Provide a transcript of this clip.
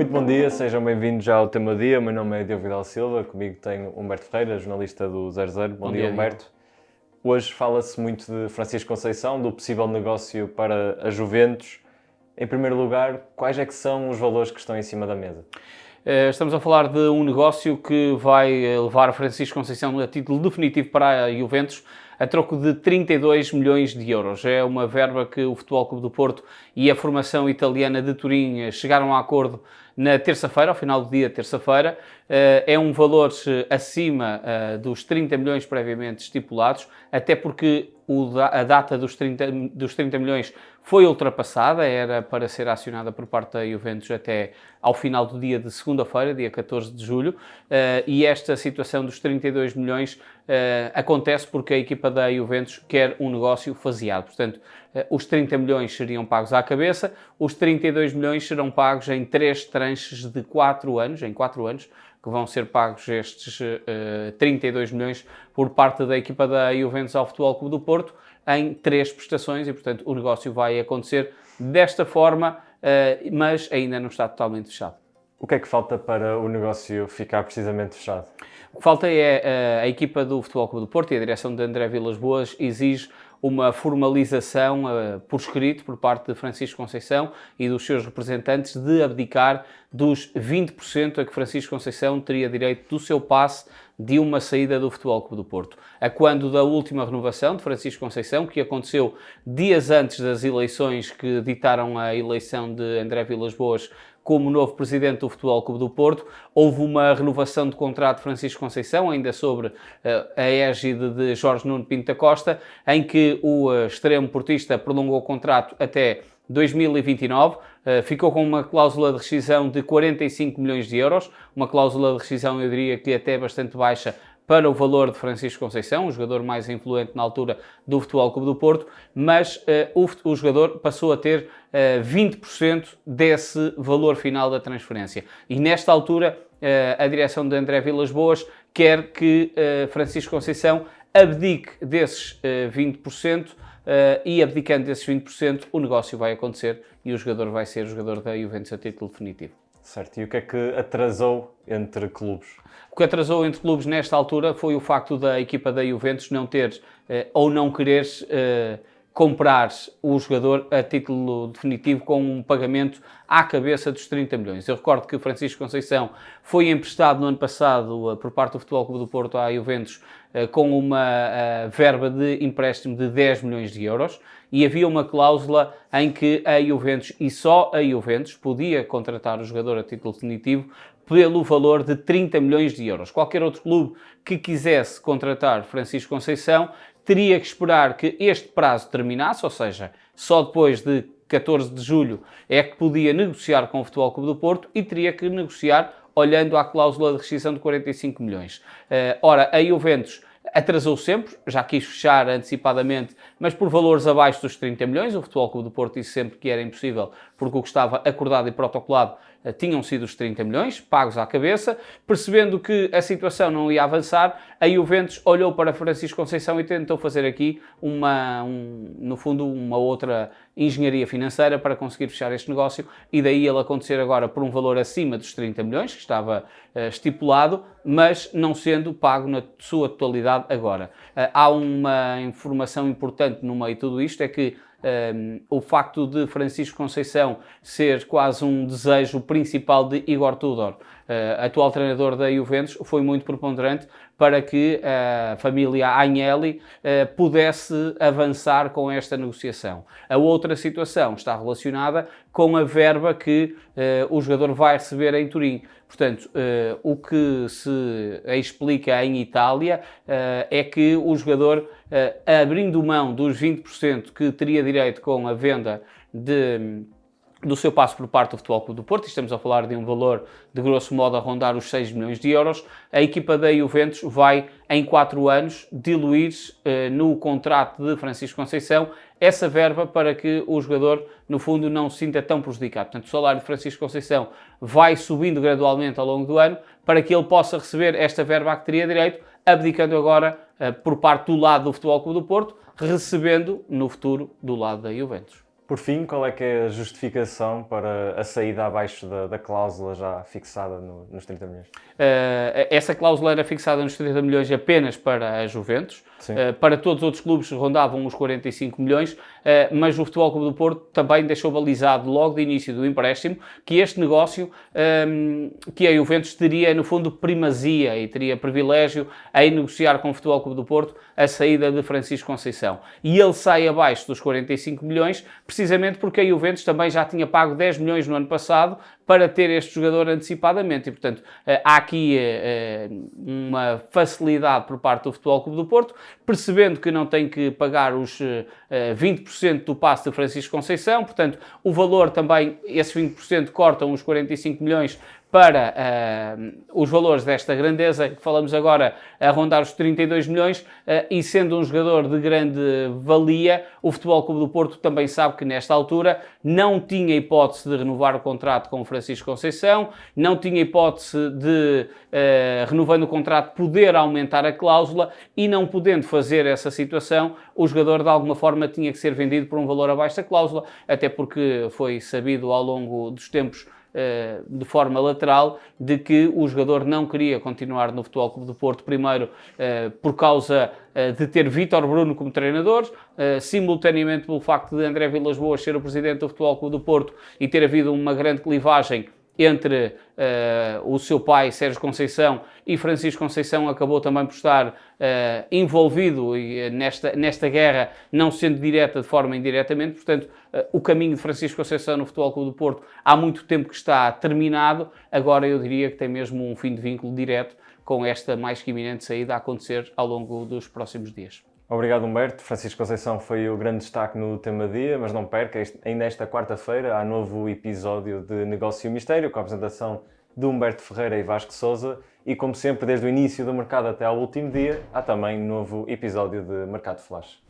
Muito bom dia, sejam bem-vindos já ao Tema do Dia. O meu nome é Diogo Vidal Silva, comigo tenho Humberto Ferreira, jornalista do 00. Bom dia, Humberto. Hoje fala-se muito de Francisco Conceição, do possível negócio para a Juventus. Em primeiro lugar, quais é que são os valores que estão em cima da mesa? Estamos a falar de um negócio que vai levar Francisco Conceição a título definitivo para a Juventus a troco de 32 milhões de euros. É uma verba que o Futebol Clube do Porto e a formação italiana de Turim chegaram a acordo na terça-feira, ao final do dia terça-feira. É um valor acima dos 30 milhões previamente estipulados, até porque a data dos 30 milhões foi ultrapassada, era para ser acionada por parte da Juventus até ao final do dia de segunda-feira, dia 14 de julho, e esta situação dos 32 milhões acontece porque a equipa da Juventus quer um negócio faseado. Portanto, os 30 milhões seriam pagos à cabeça, os 32 milhões serão pagos em 3 tranches de 4 anos, que vão ser pagos estes 32 milhões por parte da equipa da Juventus ao Futebol Clube do Porto, em 3 prestações e, portanto, o negócio vai acontecer desta forma, mas ainda não está totalmente fechado. O que é que falta para o negócio ficar precisamente fechado? O que falta é a equipa do Futebol Clube do Porto e a direção de André Vilas-Boas exige uma formalização por escrito por parte de Francisco Conceição e dos seus representantes de abdicar dos 20% a que Francisco Conceição teria direito do seu passe de uma saída do Futebol Clube do Porto. A quando da última renovação de Francisco Conceição, que aconteceu dias antes das eleições que ditaram a eleição de André Vilas-Boas como novo presidente do Futebol Clube do Porto, houve uma renovação de contrato de Francisco Conceição, ainda sobre a égide de Jorge Nuno Pinto da Costa, em que o extremo portista prolongou o contrato até 2029, ficou com uma cláusula de rescisão de 45 milhões de euros, uma cláusula de rescisão, eu diria que até bastante baixa para o valor de Francisco Conceição, o jogador mais influente na altura do Futebol Clube do Porto, mas o jogador passou a ter 20% desse valor final da transferência. E nesta altura, a direção de André Vilas-Boas quer que Francisco Conceição abdique desses 20%, e abdicando desses 20%, o negócio vai acontecer e o jogador vai ser o jogador da Juventus a título definitivo. Certo, e o que é que atrasou entre clubes? O que atrasou entre clubes nesta altura foi o facto da equipa da Juventus não ter ou não querer comprar o jogador a título definitivo com um pagamento à cabeça dos 30 milhões. Eu recordo que Francisco Conceição foi emprestado no ano passado por parte do Futebol Clube do Porto à Juventus com uma verba de empréstimo de 10 milhões de euros e havia uma cláusula em que a Juventus e só a Juventus podia contratar o jogador a título definitivo pelo valor de 30 milhões de euros. Qualquer outro clube que quisesse contratar Francisco Conceição teria que esperar que este prazo terminasse, ou seja, só depois de 14 de julho é que podia negociar com o Futebol Clube do Porto e teria que negociar olhando à cláusula de rescisão de 45 milhões. Ora, a Juventus atrasou sempre, já quis fechar antecipadamente, mas por valores abaixo dos 30 milhões. O Futebol Clube do Porto disse sempre que era impossível, porque o que estava acordado e protocolado tinham sido os 30 milhões, pagos à cabeça. Percebendo que a situação não ia avançar, a Juventus olhou para Francisco Conceição e tentou fazer aqui, no fundo, uma outra engenharia financeira para conseguir fechar este negócio e daí ele acontecer agora por um valor acima dos 30 milhões, que estava estipulado, mas não sendo pago na sua totalidade agora. Há uma informação importante no meio de tudo isto, é que o facto de Francisco Conceição ser quase um desejo principal de Igor Tudor, atual treinador da Juventus, foi muito preponderante para que a família Agnelli pudesse avançar com esta negociação. A outra situação está relacionada com a verba que o jogador vai receber em Turim. Portanto, o que se explica em Itália é que o jogador, abrindo mão dos 20% que teria direito com a venda do seu passo por parte do Futebol Clube do Porto, estamos a falar de um valor de grosso modo a rondar os 6 milhões de euros, a equipa da Juventus vai em 4 anos diluir no contrato de Francisco Conceição essa verba para que o jogador, no fundo, não se sinta tão prejudicado. Portanto, o salário de Francisco Conceição vai subindo gradualmente ao longo do ano para que ele possa receber esta verba a que teria direito, abdicando agora por parte do lado do Futebol Clube do Porto, recebendo no futuro do lado da Juventus. Por fim, qual é que é a justificação para a saída abaixo da cláusula já fixada nos 30 milhões? Essa cláusula era fixada nos 30 milhões apenas para a Juventus. Para todos os outros clubes rondavam os 45 milhões, mas o Futebol Clube do Porto também deixou balizado logo de início do empréstimo que este negócio, que a Juventus teria no fundo primazia e teria privilégio em negociar com o Futebol Clube do Porto a saída de Francisco Conceição. E ele sai abaixo dos 45 milhões precisamente porque a Juventus também já tinha pago 10 milhões no ano passado para ter este jogador antecipadamente e, portanto, há aqui uma facilidade por parte do Futebol Clube do Porto, percebendo que não tem que pagar os 20% do passe de Francisco Conceição, portanto, o valor também, esses 20% cortam os 45 milhões para os valores desta grandeza, que falamos agora a rondar os 32 milhões, e sendo um jogador de grande valia, o Futebol Clube do Porto também sabe que nesta altura não tinha hipótese de renovar o contrato com o Francisco Conceição, não tinha hipótese de, renovando o contrato, poder aumentar a cláusula e não podendo fazer essa situação, o jogador de alguma forma tinha que ser vendido por um valor abaixo da cláusula, até porque foi sabido ao longo dos tempos de forma lateral, de que o jogador não queria continuar no Futebol Clube do Porto, primeiro por causa de ter Vítor Bruno como treinador, simultaneamente pelo facto de André Vilas-Boas ser o presidente do Futebol Clube do Porto e ter havido uma grande clivagem entre o seu pai, Sérgio Conceição, e Francisco Conceição acabou também por estar envolvido nesta guerra, não sendo direta, de forma indiretamente. Portanto, o caminho de Francisco Conceição no Futebol Clube do Porto há muito tempo que está terminado. Agora eu diria que tem mesmo um fim de vínculo direto com esta mais que iminente saída a acontecer ao longo dos próximos dias. Obrigado, Humberto. Francisco Conceição foi o grande destaque no tema dia, mas não perca, ainda esta quarta-feira há novo episódio de Negócio e Mistério, com a apresentação de Humberto Ferreira e Vasco Sousa, e como sempre, desde o início do mercado até ao último dia, há também novo episódio de Mercado Flash.